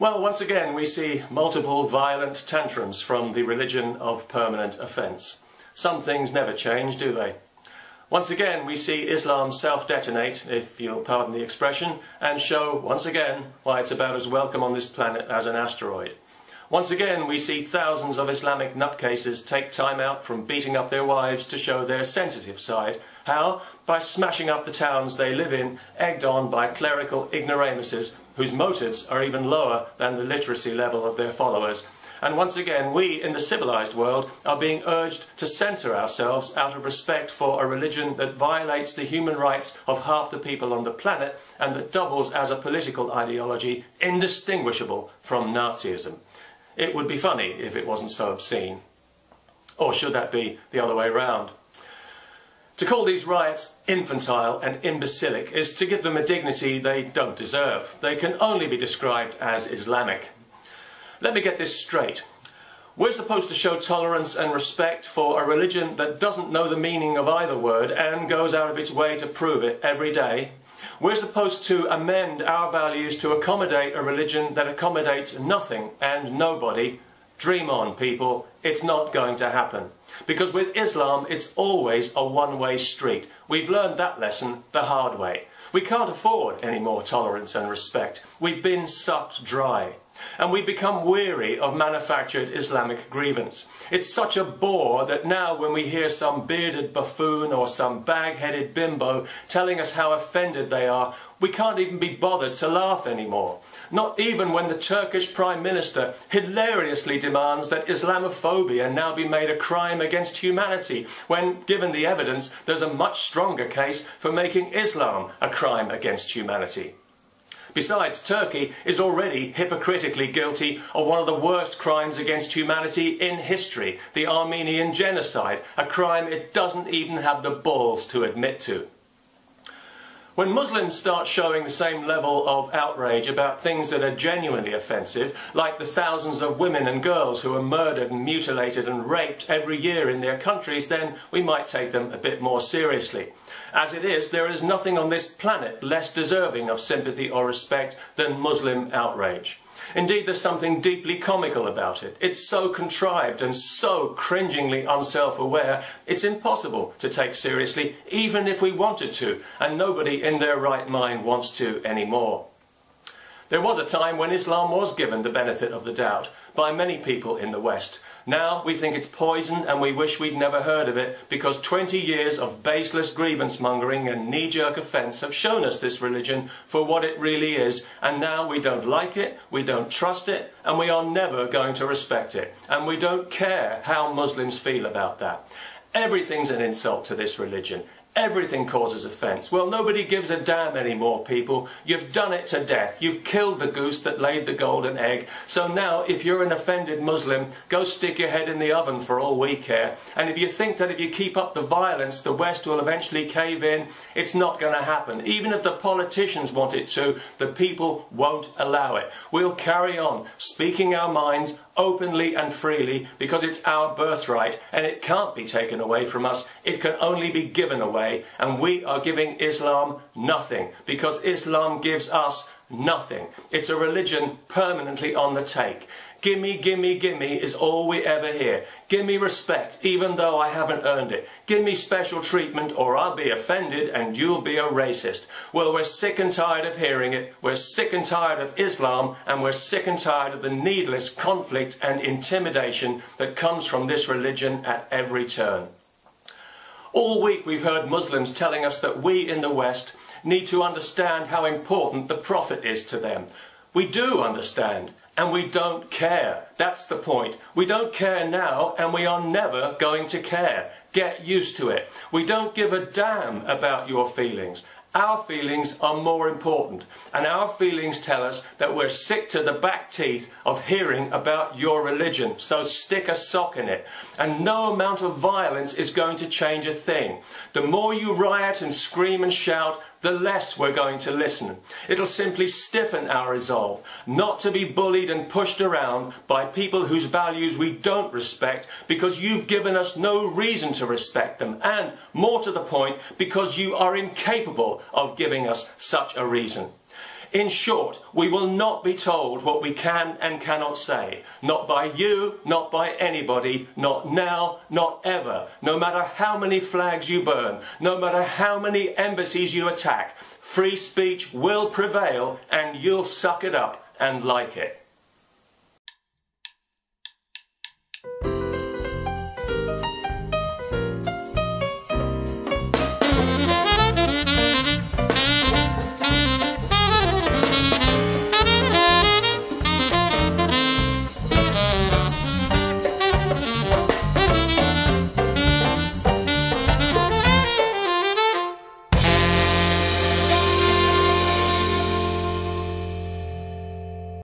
Well, once again we see multiple violent tantrums from the religion of permanent offence. Some things never change, do they? Once again we see Islam self-detonate, if you'll pardon the expression, and show once again why it's about as welcome on this planet as an asteroid. Once again we see thousands of Islamic nutcases take time out from beating up their wives to show their sensitive side. How? By smashing up the towns they live in, egged on by clerical ignoramuses whose motives are even lower than the literacy level of their followers. And once again we in the civilized world are being urged to censor ourselves out of respect for a religion that violates the human rights of half the people on the planet and that doubles as a political ideology indistinguishable from Nazism. It would be funny if it wasn't so obscene. Or should that be the other way round? To call these riots infantile and imbecilic is to give them a dignity they don't deserve. They can only be described as Islamic. Let me get this straight. We're supposed to show tolerance and respect for a religion that doesn't know the meaning of either word and goes out of its way to prove it every day. We're supposed to amend our values to accommodate a religion that accommodates nothing and nobody. Dream on, people. It's not going to happen. Because with Islam, it's always a one-way street. We've learned that lesson the hard way. We can't afford any more tolerance and respect. We've been sucked dry. And we become weary of manufactured Islamic grievance. It's such a bore that now when we hear some bearded buffoon or some bag-headed bimbo telling us how offended they are, we can't even be bothered to laugh anymore. Not even when the Turkish Prime Minister hilariously demands that Islamophobia now be made a crime against humanity, when, given the evidence, there's a much stronger case for making Islam a crime against humanity. Besides, Turkey is already hypocritically guilty of one of the worst crimes against humanity in history, the Armenian genocide, a crime it doesn't even have the balls to admit to. When Muslims start showing the same level of outrage about things that are genuinely offensive, like the thousands of women and girls who are murdered and mutilated and raped every year in their countries, then we might take them a bit more seriously. As it is, there is nothing on this planet less deserving of sympathy or respect than Muslim outrage. Indeed, there's something deeply comical about it. It's so contrived and so cringingly unself-aware, it's impossible to take seriously, even if we wanted to, and nobody in their right mind wants to anymore. There was a time when Islam was given the benefit of the doubt by many people in the West. Now we think it's poison and we wish we'd never heard of it because 20 years of baseless grievance mongering and knee-jerk offence have shown us this religion for what it really is, and now we don't like it, we don't trust it, and we are never going to respect it. And we don't care how Muslims feel about that. Everything's an insult to this religion. Everything causes offence. Well, nobody gives a damn anymore, people. You've done it to death. You've killed the goose that laid the golden egg. So now, if you're an offended Muslim, go stick your head in the oven for all we care. And if you think that if you keep up the violence, the West will eventually cave in, it's not going to happen. Even if the politicians want it to, the people won't allow it. We'll carry on speaking our minds openly and freely because it's our birthright and it can't be taken away from us. It can only be given away, and we are giving Islam nothing because Islam gives us nothing. It's a religion permanently on the take. Gimme, gimme, gimme is all we ever hear. Gimme respect, even though I haven't earned it. Gimme special treatment or I'll be offended and you'll be a racist. Well, we're sick and tired of hearing it. We're sick and tired of Islam, and we're sick and tired of the needless conflict and intimidation that comes from this religion at every turn. All week we've heard Muslims telling us that we in the West need to understand how important the Prophet is to them. We do understand. And we don't care. That's the point. We don't care now, and we are never going to care. Get used to it. We don't give a damn about your feelings. Our feelings are more important, and our feelings tell us that we're sick to the back teeth of hearing about your religion, so stick a sock in it. And no amount of violence is going to change a thing. The more you riot and scream and shout, the less we're going to listen. It'll simply stiffen our resolve not to be bullied and pushed around by people whose values we don't respect because you've given us no reason to respect them, and, more to the point, because you are incapable of giving us such a reason. In short, we will not be told what we can and cannot say. Not by you, not by anybody, not now, not ever. No matter how many flags you burn, no matter how many embassies you attack, free speech will prevail and you'll suck it up and like it.